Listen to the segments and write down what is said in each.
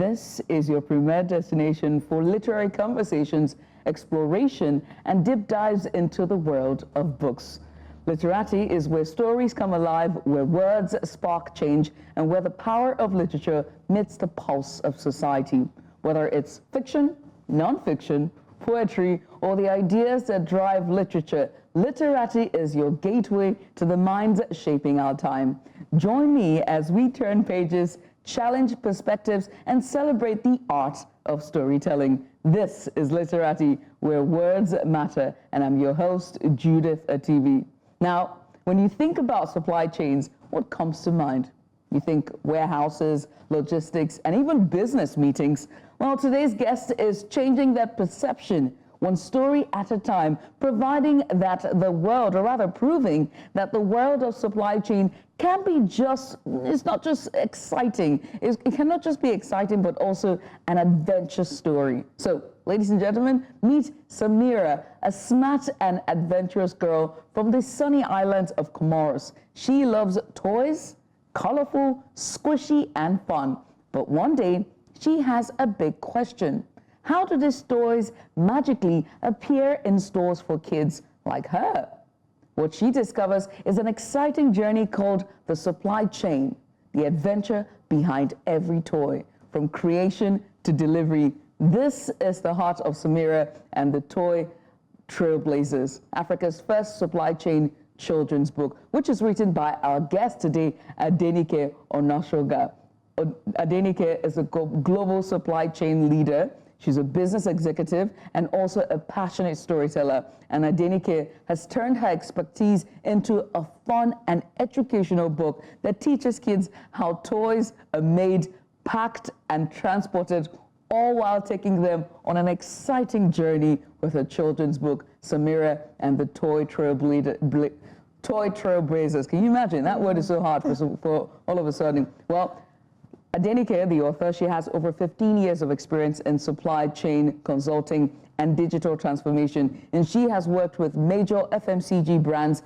This is your premier destination for literary conversations, exploration, and deep dives into the world of books. Literati is where stories come alive, where words spark change, and where the power of literature meets the pulse of society. Whether it's fiction, non-fiction, poetry, or the ideas that drive literature, Literati is your gateway to the minds shaping our time. Join me as we turn pages, challenge perspectives, and celebrate the art of storytelling. This is Literati, where words matter, and I'm your host, Judith Ativi. Now, when you think about supply chains, what comes to mind? You think warehouses, logistics, and even business meetings. Well, today's guest is changing that perception one story at a time, providing that the world, or rather proving that the world of supply chain can be it's not just exciting. It cannot just be exciting, but also an adventure story. So, ladies and gentlemen, meet Semira, a smart and adventurous girl from the sunny islands of Comoros. She loves toys, colorful, squishy, and fun. But one day, she has a big question. How do these toys magically appear in stores for kids like her? What she discovers is an exciting journey called the supply chain, the adventure behind every toy, from creation to delivery. This is the heart of Semira and the Toy Trailblazers, Africa's first supply chain children's book, which is written by our guest today, Adenike Onasoga. Adenike is a global supply chain leader. She's a business executive and also a passionate storyteller. And Adenike has turned her expertise into a fun and educational book that teaches kids how toys are made, packed, and transported, all while taking them on an exciting journey with her children's book, Semira and the Toy Trailblazers. Can you imagine? That word is so hard for all of a sudden. Well, Adenike, the author, she has over 15 years of experience in supply chain consulting and digital transformation, and she has worked with major FMCG brands,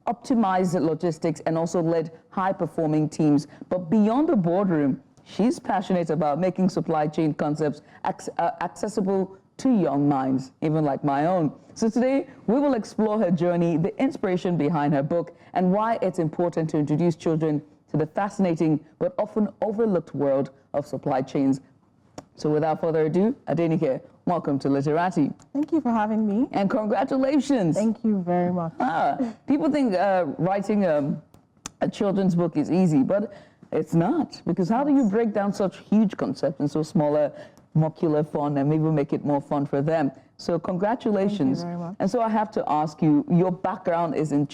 optimized logistics, and also led high-performing teams. But beyond the boardroom, she's passionate about making supply chain concepts accessible to young minds, even like my own. So today, we will explore her journey, the inspiration behind her book, and why it's important to introduce children to the fascinating but often overlooked world of supply chains. So without further ado, Adenike, welcome to Literati. Thank you for having me. And congratulations. Thank you very much. People think writing a children's book is easy, but it's not. Because how do you break down such huge concepts in so smaller, modular fun and maybe make it more fun for them? So congratulations. Thank you very much. And so I have to ask you, your background is in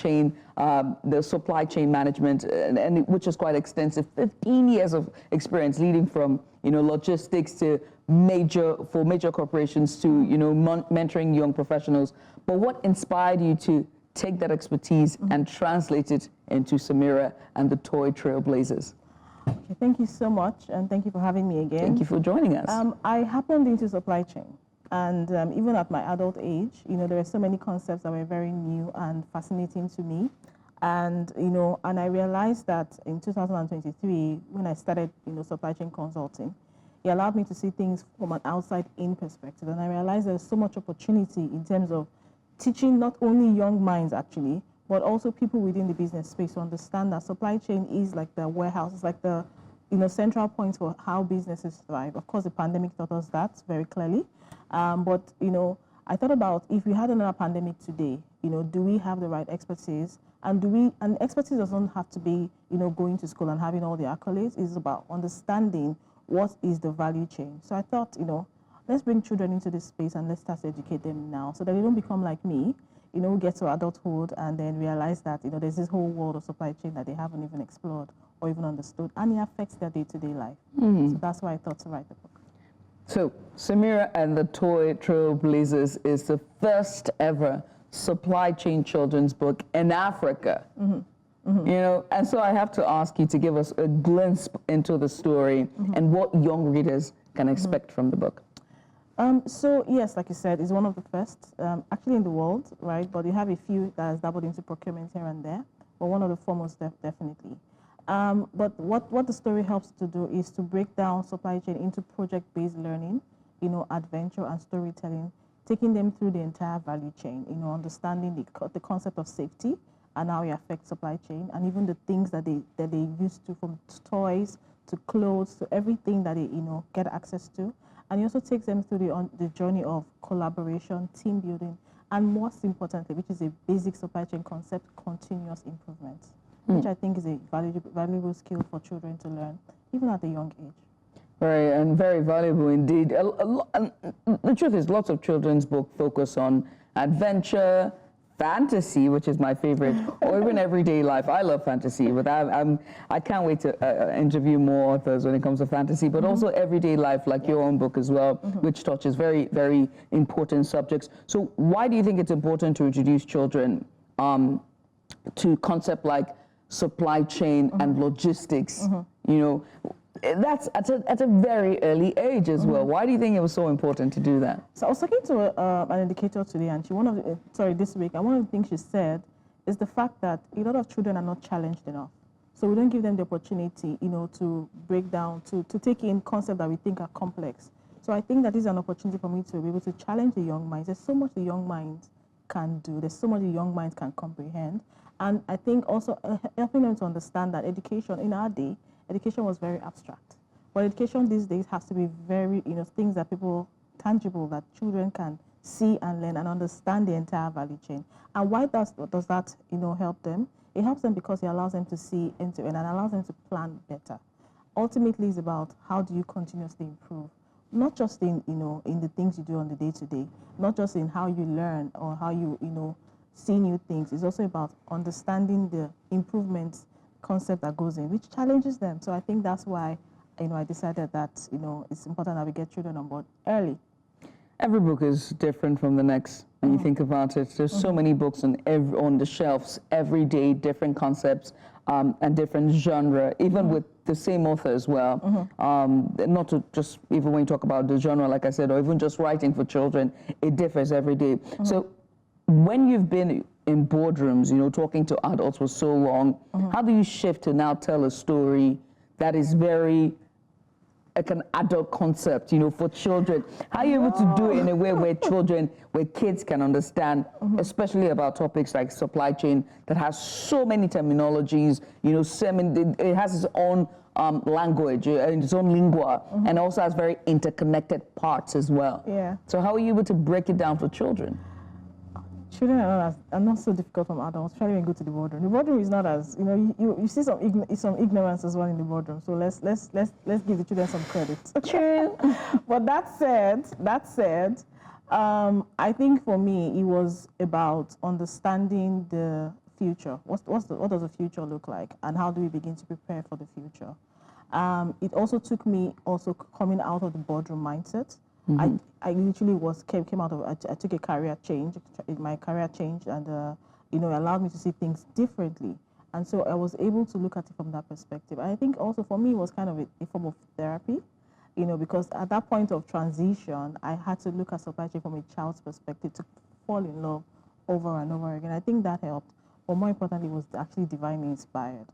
the supply chain management, and which is quite extensive. 15 years of experience, leading from logistics to major corporations to mentoring young professionals. But what inspired you to take that expertise and translate it into Semira and the Toy Trailblazers? Okay, thank you so much, and thank you for having me again. Thank you for joining us. I happened into supply chain. And even at my adult age, there were so many concepts that were very new and fascinating to me. And, and I realized that in 2023, when I started, supply chain consulting, it allowed me to see things from an outside-in perspective. And I realized there's so much opportunity in terms of teaching not only young minds, actually, but also people within the business space to understand that supply chain is like the warehouse, it's like the central point for how businesses thrive. Of course, the pandemic taught us that very clearly. But, I thought about if we had another pandemic today, do we have the right expertise? And expertise doesn't have to be, going to school and having all the accolades. It's about understanding what is the value chain. So I thought, let's bring children into this space and let's start to educate them now so that they don't become like me, get to adulthood and then realize that, there's this whole world of supply chain that they haven't even explored or even understood, and it affects their day-to-day life. So that's why I thought to write the book. So, Semira and the Toy Trailblazers is the first ever supply chain children's book in Africa. And so I have to ask you to give us a glimpse into the story and what young readers can expect from the book. So yes, like you said, it's one of the first, actually in the world, right? But you have a few that has dabbled into procurement here and there, but one of the foremost, definitely. But what the story helps to do is to break down supply chain into project-based learning, adventure and storytelling, taking them through the entire value chain, understanding the concept of safety and how it affects supply chain, and even the things that they used to, from toys to clothes to everything that they get access to. And it also takes them through the journey of collaboration, team building, and most importantly, which is a basic supply chain concept, continuous improvement, which I think is a valuable skill for children to learn, even at a young age. Very valuable indeed. The truth is, lots of children's books focus on adventure, fantasy, which is my favorite, or even everyday life. I love fantasy, but I can't wait to interview more authors when it comes to fantasy, but also everyday life, like your own book as well, which touches very, very important subjects. So why do you think it's important to introduce children to concepts like supply chain and logistics? That's at a very early age as well. Why do you think it was so important to do that? So I was talking to an educator today, and this week, and one of the things she said is the fact that a lot of children are not challenged enough. So we don't give them the opportunity, to break down, to take in concepts that we think are complex. So I think that is an opportunity for me to be able to challenge the young minds. There's so much the young minds can do. There's so much the young minds can comprehend. And I think also helping them to understand that education in our day, education was very abstract. But education these days has to be very, things that tangible, that children can see and learn and understand the entire value chain. And why does that, help them? It helps them because it allows them to see end to end and allows them to plan better. Ultimately, it's about how do you continuously improve, not just in the things you do on the day-to-day, not just in how you learn or how you, see new things. It's also about understanding the improvements concept that goes in, which challenges them. So I think that's why, I decided that, it's important that we get children on board early. Every book is different from the next when you think about it. There's so many books on the shelves every day, different concepts and different genre, even with the same author as well. Not to just, even when you talk about the genre, like I said, or even just writing for children, it differs every day. So when you've been in boardrooms, talking to adults for so long, how do you shift to now tell a story that is very like an adult concept, for children? How are you able to do it in a way where kids can understand, especially about topics like supply chain that has so many terminologies, it has its own language, its own lingua, and also has very interconnected parts as well. Yeah. So how are you able to break it down for children? Children are not so difficult from adults, especially when you go to the boardroom. The boardroom is not as, you see some ignorance as well in the boardroom. So let's give the children some credit. True. But that said, I think for me it was about understanding the future. What does the future look like, and how do we begin to prepare for the future? It also took me coming out of the boardroom mindset. I literally came out of, I took a career change, my career changed, and it allowed me to see things differently. And so I was able to look at it from that perspective. I think also for me it was kind of a form of therapy, because at that point of transition, I had to look at supply chain from a child's perspective to fall in love over and over again. I think that helped, but more importantly, it was actually divinely inspired,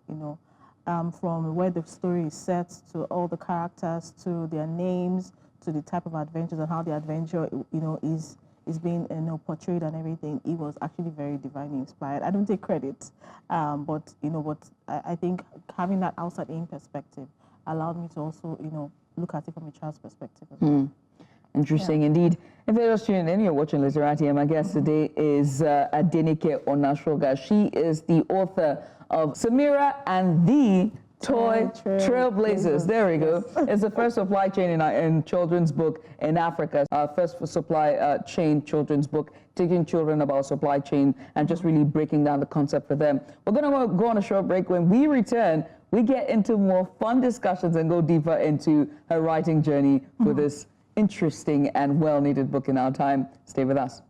from where the story is set to all the characters, to their names, to the type of adventures and how the adventure, is being portrayed and everything. It was actually very divinely inspired. I don't take credit, but I think having that outside-in perspective allowed me to also look at it from a child's perspective as well. Interesting indeed. If you're just tuning in, you're watching Literati, and my guest today is Adenike Onasoga. She is the author of Semira and the Toy Trailblazers. There we go. It's the first supply chain in children's book in Africa. First for supply chain children's book, teaching children about supply chain and just really breaking down the concept for them. We're going to go on a short break. When we return, we get into more fun discussions and go deeper into her writing journey for this interesting and well-needed book in our time. Stay with us.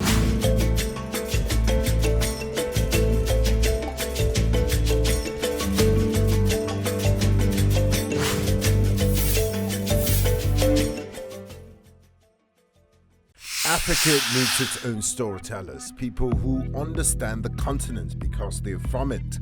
Africa needs its own storytellers, people who understand the continent because they're from it,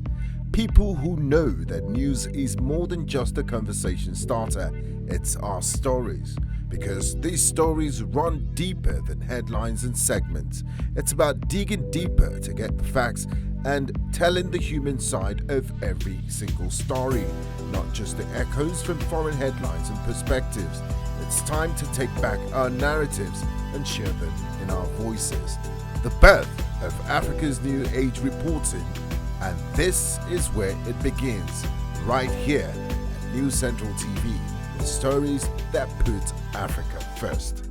People who know that news is more than just a conversation starter, it's our stories. Because these stories run deeper than headlines and segments. It's about digging deeper to get the facts and telling the human side of every single story, not just the echoes from foreign headlines and perspectives. It's time to take back our narratives and share them in our voices. The birth of Africa's New Age reporting, and this is where it begins, right here at News Central TV, the stories that put Africa first.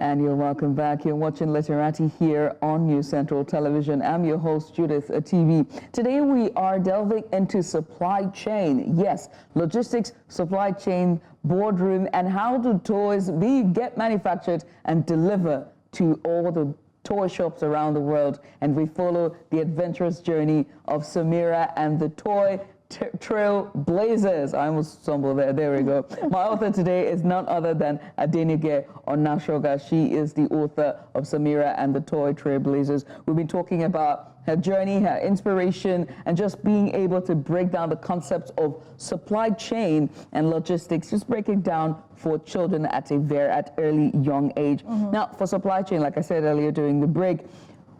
And you're welcome back. You're watching Literati here on News Central Television. I'm your host, Judith TV. Today we are delving into supply chain. Yes, logistics, supply chain, boardroom, and how do toys get manufactured and deliver to all the toy shops around the world. And we follow the adventurous journey of Semira and the Toy Trailblazers. I almost stumbled there. There we go. My author today is none other than Adenike Onasoga. She is the author of Semira and the Toy Trailblazers. We've been talking about her journey, her inspiration, and just being able to break down the concepts of supply chain and logistics, just break it down for children at early young age. Now, for supply chain, like I said earlier during the break,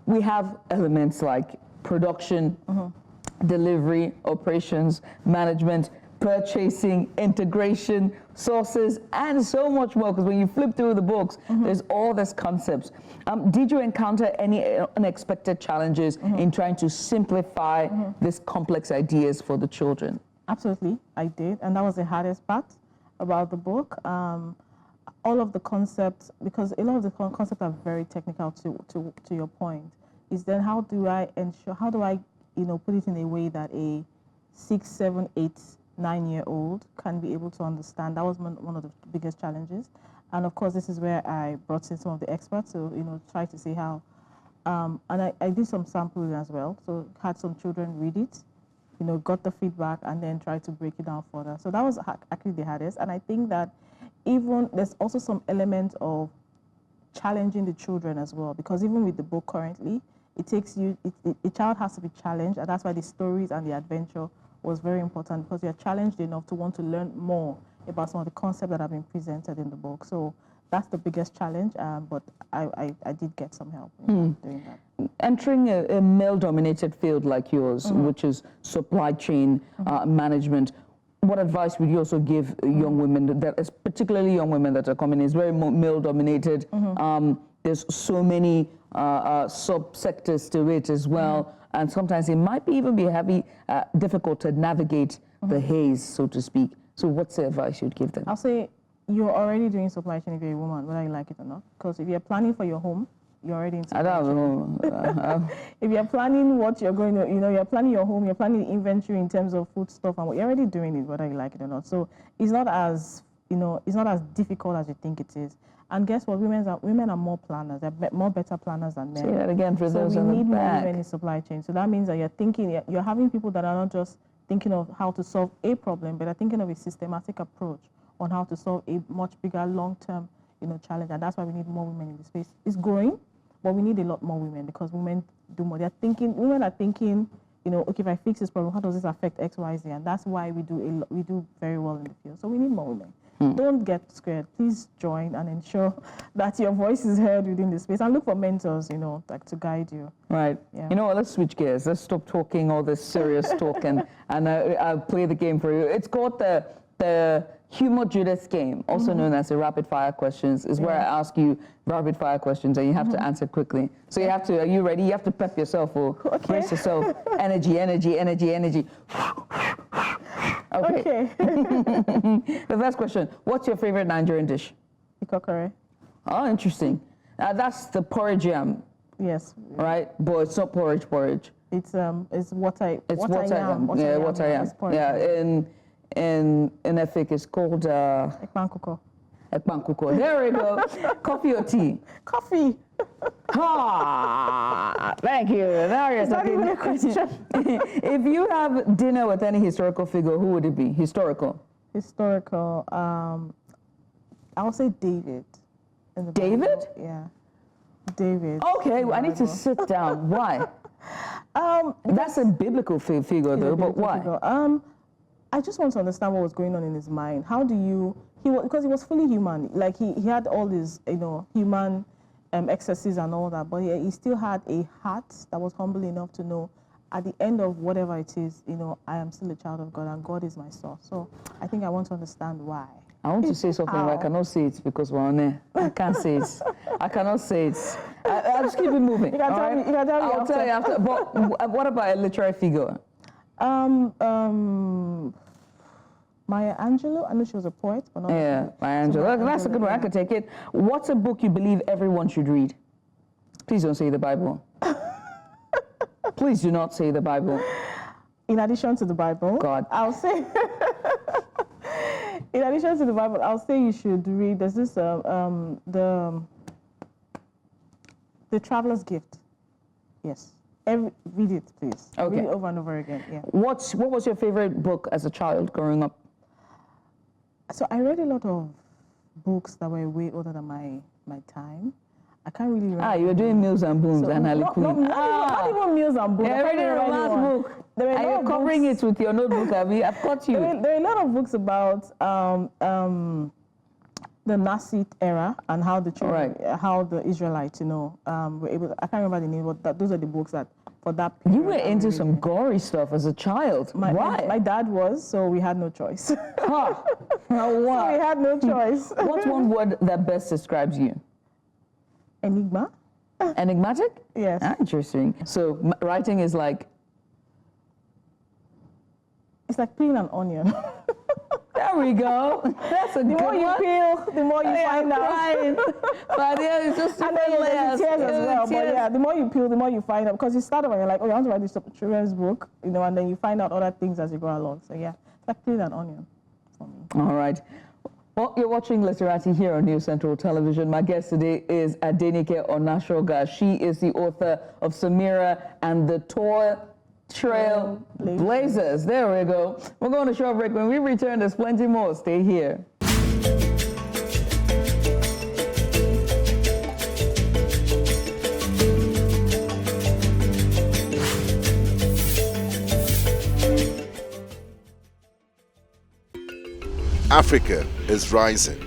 we have elements like production, delivery, operations, management, purchasing, integration, sources, and so much more. Because when you flip through the books, there's all these concepts. Did you encounter any unexpected challenges in trying to simplify these complex ideas for the children? Absolutely, I did. And that was the hardest part about the book. All of the concepts, because a lot of the concepts are very technical to your point, is then how do I put it in a way that a 6, 7, 8, 9-year-old can be able to understand. That was one of the biggest challenges. And of course, this is where I brought in some of the experts to, try to see how, and I did some sampling as well. So had some children read it, got the feedback and then tried to break it down further. So that was actually the hardest. And I think that even there's also some element of challenging the children as well, because even with the book currently, it takes you, a child has to be challenged, and that's why the stories and the adventure was very important, because you're challenged enough to want to learn more about some of the concepts that have been presented in the book. So that's the biggest challenge, but I did get some help in doing that. Entering a male-dominated field like yours, which is supply chain management, what advice would you also give young women, particularly young women that are coming in? It's very male-dominated. There's so many subsectors to it as well, and sometimes it might even be difficult to navigate the haze, so to speak. So what's the advice you'd give them? I'll say you're already doing supply chain if you're a woman, whether you like it or not. Because if you're planning for your home, you're already in supply chain. I don't know. If you're planning what you're going to, you're planning your home, you're planning the inventory in terms of food stuff, and you're already doing it, whether you like it or not. So it's not as, it's not as difficult as you think it is. And guess what? Women are more planners. They're more better planners than men. Say that again for those in the back. So we need more women in supply chain. So that means that you're having people that are not just thinking of how to solve a problem, but are thinking of a systematic approach on how to solve a much bigger long-term, challenge. And that's why we need more women in the space. It's growing, but we need a lot more women, because women do more. Women are thinking, okay, if I fix this problem, how does this affect X, Y, Z? And that's why we do very well in the field. So we need more women. Don't get scared. Please join and ensure that your voice is heard within the space, and look for mentors, like to guide you. Right. Yeah. You know what? Let's switch gears. Let's stop talking all this serious talk and I'll play the game for you. It's called the Humor Judith game, also known as the rapid fire questions. Is where I ask you rapid fire questions and you have to answer quickly. So you have to. Are you ready? You have to pep yourself or brace yourself. Energy, energy, energy, energy. Okay. The first question, what's your favorite Nigerian dish? Ikokore. Oh, interesting. That's the porridge yam. Yes. Right? But it's not porridge. It's water yam. Yeah, water yam. Yeah, in Efik it's called... Ekpankoko. Ekpankuko. There we go. Coffee or tea? Coffee. Ah, thank you. Now you're Is that even a question? If you have dinner with any historical figure, who would it be? Historical. Historical. I'll say David. In the David? Bible. Yeah. David. Okay, I need to sit down. Why? That's a biblical figure, though, but why? I just want to understand what was going on in his mind. How do you, because he was fully human. Like he had all these, human excesses and all that, but he still had a heart that was humble enough to know at the end of whatever it is, I am still a child of God and God is my source. So I think I want to understand why. I want to say something, but I cannot say it because we're on air. I can't say it. I cannot say it. I'll just keep it moving. You can tell me. I'll tell you after. But what about a literary figure? Maya Angelou. I know she was a poet, but not. Yeah, Maya Angelou. That's a good one. I could take it. What's a book you believe everyone should read? Please don't say the Bible. Please do not say the Bible. In addition to the Bible, God. I'll say. In addition to the Bible, I'll say you should read. There's this the Traveler's Gift. Yes. Read it, please. Okay. Read it over and over again. Yeah. What was your favorite book as a child growing up? So I read a lot of books that were way older than my time. I can't really remember. You were doing Mills and Booms and Harley Quinn. Not even Mills and Booms. Yeah, I read the last book. Are you covering it with your notebook, Abby? I've caught you. There are a lot of books about the Nazi era and how the children, how the Israelites, were able to, I can't remember the name, but those are the books that for that period. You were into some gory stuff as a child. Why? My dad was, so we had no choice. Huh. So we had no choice. What's one word that best describes you? Enigma. Enigmatic? Yes. Interesting. So writing is like? It's like peeling an onion. There we go. That's a good one. The more you peel, the more you find out. But yeah, it's just and then there's the tears as well. But yeah, the more you peel, the more you find out. Because you start off and you're like, I want to write this children's book, and then you find out other things as you go along. So yeah, it's like peeling an onion for me. All right. Well, you're watching Literati here on News Central Television. My guest today is Adenike Onasoga. She is the author of Semira and the Toy Trailblazers. There we go. We're going to a short break. When we return, there's plenty more. Stay here. Africa is rising.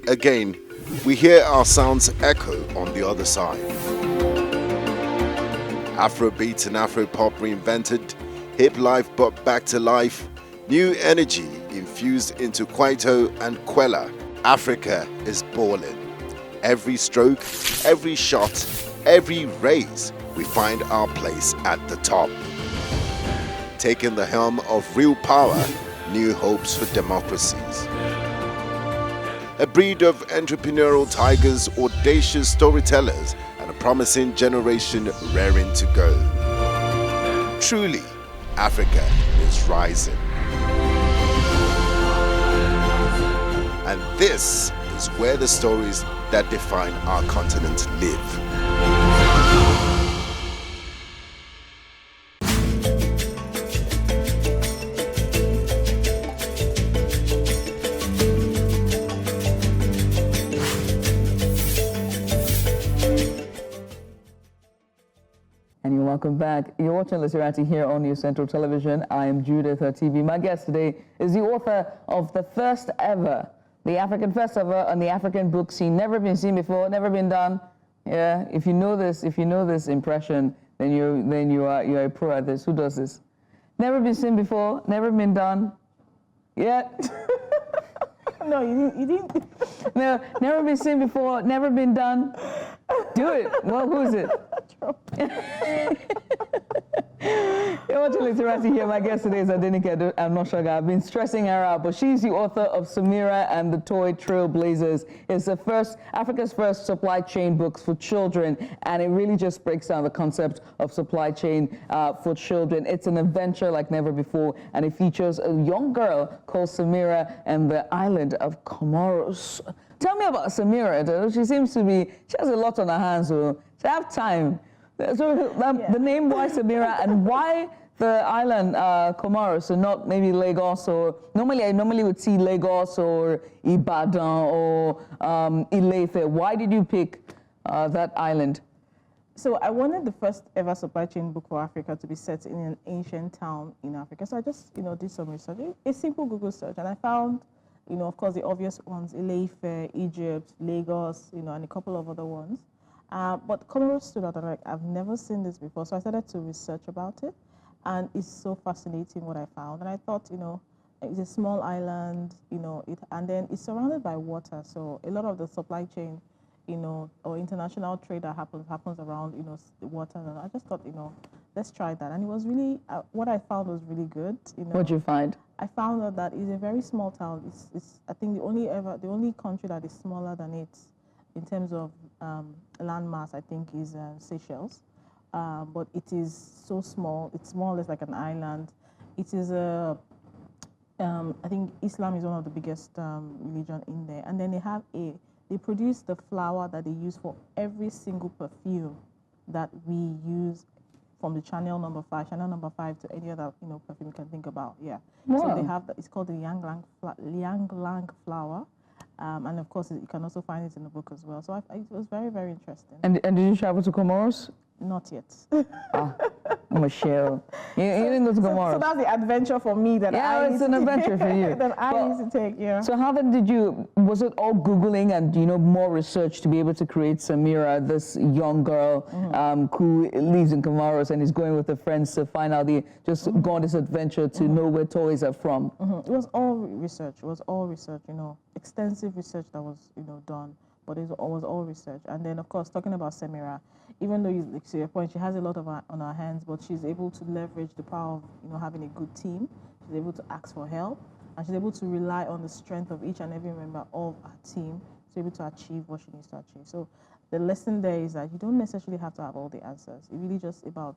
Again, we hear our sounds echo on the other side. Afrobeat and Afropop reinvented, hip life brought back to life, new energy infused into Kwaito and Kwela. Africa is balling. Every stroke, every shot, every raise, we find our place at the top. Taking the helm of real power, new hopes for democracies. A breed of entrepreneurial tigers, audacious storytellers, and a promising generation raring to go. Truly, Africa is rising. And this is where the stories that define our continent live. Welcome back. You're watching Literati here on News Central Television. I am Judith TV. My guest today is the author of the first ever, the African first ever on the African book scene. Never been seen before, never been done. Yeah, if you know this impression, then you're a pro at this. Who does this? Never been seen before, never been done. Yeah. No, you didn't. No, never been seen before, never been done. Do it. Well, who's it? You're watching Literati here. My guest today is Adenike Onasoga. I've been stressing her out, but she's the author of Semira and the Toy Trailblazers. It's the first, Africa's first supply chain books for children, and it really just breaks down the concept of supply chain for children. It's an adventure like never before, and it features a young girl called Semira and the island of Comoros. Tell me about Semira. She seems to be, she has a lot on her hands, so she has time. So the name, why Semira, and why the island Comoros and not maybe Lagos, or I normally would see Lagos or Ibadan or Ile-Ife. Why did you pick that island? So I wanted the first ever supply chain book for Africa to be set in an ancient town in Africa. So I just, did some research, a simple Google search, and I found, of course, the obvious ones: Ile-Ife, Egypt, Lagos, and a couple of other ones. But Comoros stood out, and I've never seen this before, so I started to research about it, and it's so fascinating what I found. And I thought, it's a small island, and then it's surrounded by water, so a lot of the supply chain, or international trade that happens around, the water. And I just thought, let's try that, and it was really what I found was really good. What'd you find? I found out that it's a very small town. It's I think the only country that is smaller than it in terms of landmass, I think, is Seychelles. But it is so small. It's more or less like an island. It is I think Islam is one of the biggest religion in there. And then they produce the flour that they use for every single perfume that we use, from the Chanel number 5 to any other perfume you can think about. Yeah. Wow. So they have it's called the Yang Lang flour. And of course, you can also find it in the book as well. So it was very, very interesting. And did you travel to Comoros? Not yet. Michelle, you didn't go to Comoros. So that's the adventure for me that it's an adventure for you. that I need to take, yeah. So how then was it all Googling and, more research to be able to create Semira, this young girl who lives in Comoros and is going with her friends to find out go on this adventure to know where toys are from? It was all research. Extensive research that was, done. But it was all research. And then, of course, talking about Semira, even though, to your point, she has a lot on her hands, but she's able to leverage the power of, having a good team. She's able to ask for help, and she's able to rely on the strength of each and every member of her team to be able to achieve what she needs to achieve. So the lesson there is that you don't necessarily have to have all the answers. It's really just about,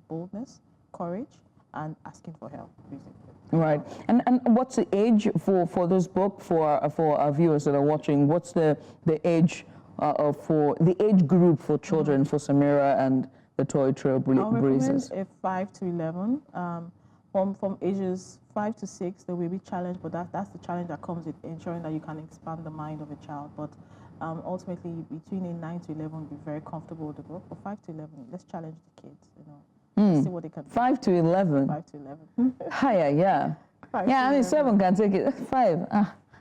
boldness, courage, and asking for help, basically. Right. And what's the age for this book for our viewers that are watching? What's the age for the age group for children for Semira and the Toy Trailblazers? I recommend 5 to 11. From ages 5 to 6, they will be challenged, but that's the challenge that comes with ensuring that you can expand the mind of a child. But ultimately, between a 9 to 11, be very comfortable with the book. For 5 to 11, let's challenge the kids. See what they can do. 5 to 11. 5 to 11. Higher, yeah. 7 can take it. 5.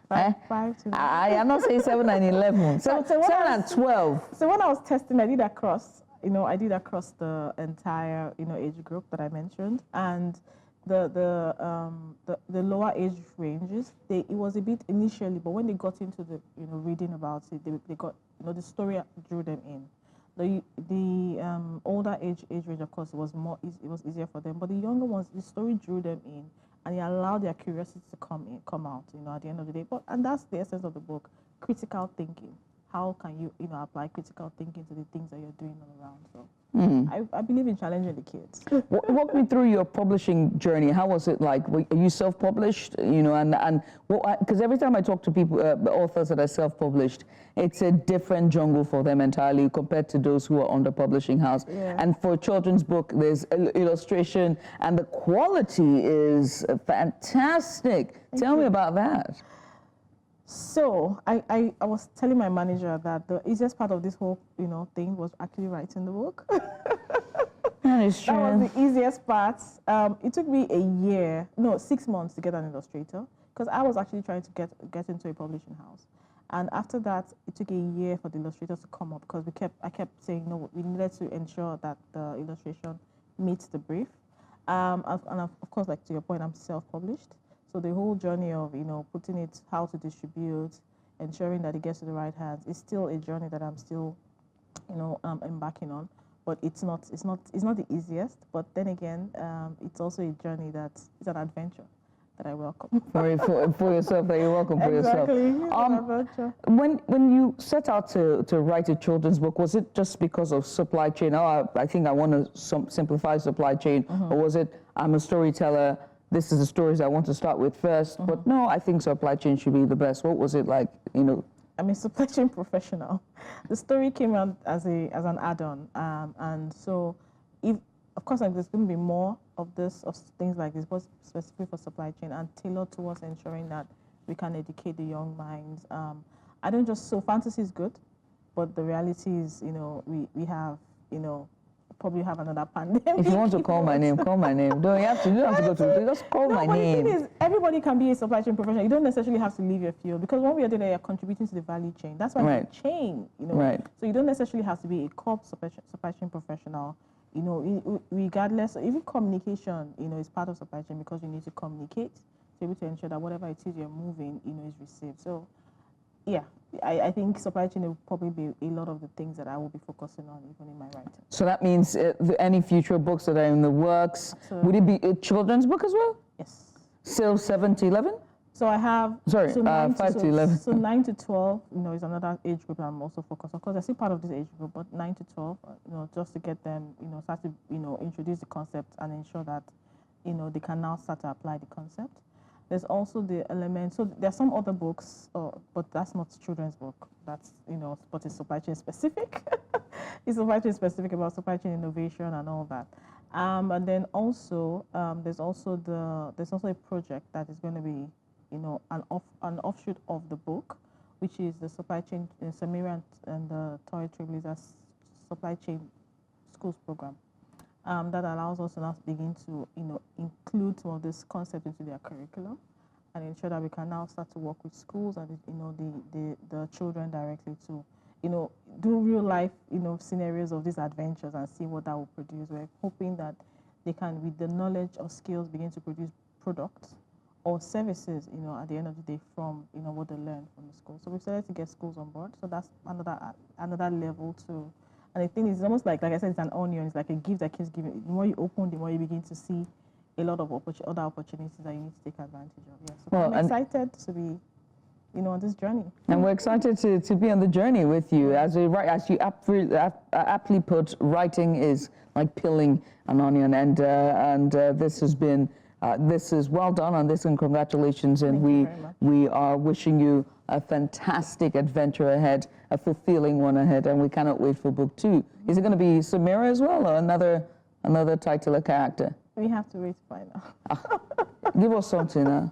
5 to 11. I'm not saying 7 and 11. 7 and 12. So when I was testing, I did across the entire, age group that I mentioned, and the lower age ranges. It was a bit initially, but when they got into the, reading about it, they got, the story drew them in. The older age range, of course, it was easier for them, but the younger ones, the story drew them in, and it allowed their curiosity to come out, at the end of the day. And that's the essence of the book: critical thinking. How can you, apply critical thinking to the things that you're doing all around? So I believe in challenging the kids. Walk me through your publishing journey. How was it like? Are you self-published? And because every time I talk to people, authors that are self-published, it's a different jungle for them entirely compared to those who are under publishing house. Yeah. And for a children's book, there's illustration, and the quality is fantastic. Tell me about that. So I was telling my manager that the easiest part of this whole thing was actually writing the book. That is true. That was the easiest part. It took me 6 months to get an illustrator, because I was actually trying to get into a publishing house. And after that, it took a year for the illustrators to come up, because I kept saying, no, we needed to ensure that the illustration meets the brief. And of course, like to your point, I'm self-published. So the whole journey of, putting it, how to distribute, ensuring that it gets to the right hands, is still a journey that I'm still, embarking on. but it's not the easiest. But then again, it's also a journey it's an adventure that I welcome. For yourself, that you're welcome for exactly. yourself. When you set out to write a children's book, was it just because of supply chain? Oh, I think I want to simplify supply chain, or was it I'm a storyteller? This is the stories I want to start with first. But no, I think supply chain should be the best. What was it like? I'm a supply chain professional. The story came out as an add-on, and so of course, there's going to be more of things like this, but specifically for supply chain and tailored towards ensuring that we can educate the young minds. I don't just so fantasy is good, but the reality is, we have, probably have another pandemic. If you want to call my name, call my name. You don't have to go to. Just call my name. The thing is, everybody can be a supply chain professional. You don't necessarily have to leave your field because when we are doing, you're contributing to the value chain. That's why it's a chain. Right. So you don't necessarily have to be a core supply chain professional. Regardless, even communication, is part of supply chain because you need to communicate to be able to ensure that whatever it is you're moving, is received. So, yeah, I think supply chain will probably be a lot of the things that I will be focusing on even in my writing. So that means any future books that are in the works, absolutely. Would it be a children's book as well? Yes. Still 7 to 11? So I have 5 to 11. So 9 to 12, is another age group I'm also focused on. Of course, they're still part of this age group, but 9 to 12, just to get them, start to, introduce the concept and ensure that, they can now start to apply the concept. There's also the element. So there's some other books, but that's not children's book. That's but it's supply chain specific. It's supply chain specific about supply chain innovation and all that. And then also there's also a project that is going to be an offshoot of the book, which is the supply chain Semira and the Toy Trailblazers supply chain schools program. That allows us to now begin to include some of this concept into their curriculum and ensure that we can now start to work with schools and the children directly to do real life scenarios of these adventures and see what that will produce. We're hoping that they can, with the knowledge or skills, begin to produce products or services at the end of the day from what they learn from the school. So we've started to get schools on board. So that's another level too. And the thing is, it's almost like I said, it's an onion. It's like a gift that keeps giving. The more you open, the more you begin to see a lot of other opportunities that you need to take advantage of. Yeah. So I'm excited to be, on this journey. And we're excited to be on the journey with you. As you aptly put, writing is like peeling an onion, and this has been. This is well done on this, and congratulations. And we are wishing you a fantastic adventure ahead, a fulfilling one ahead, and we cannot wait for book 2. Is it going to be Semira as well, or another title or character? We have to wait to find out. Give us something.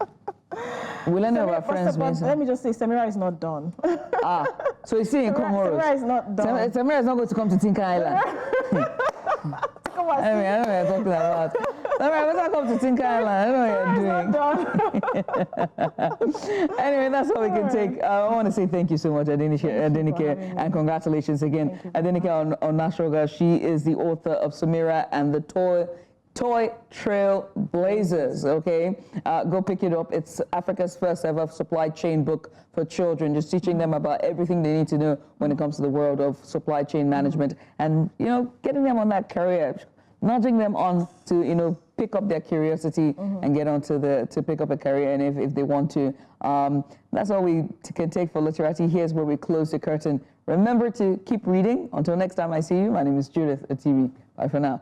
We'll end our friends. Let me just say, Semira is not done. So you see in Comoros. Semira is not done. Semira is not going to come to Tinker Island. I don't know what you're talking about. Let's not come to Tinker Island. I don't know what you're doing. Anyway, that's all we can take. I want to say thank you so much, Adenike, and congratulations again. Adenike Onasoga, she is the author of Semira and the Toy Trailblazers, okay? Go pick it up. It's Africa's first ever supply chain book for children, just teaching them about everything they need to know when it comes to the world of supply chain management and, getting them on that career, nudging them on to, pick up their curiosity and get on to pick up a career, and if they want to. That's all we can take for Literati. Here's where we close the curtain. Remember to keep reading. Until next time I see you, my name is Judith Atibi. Bye for now.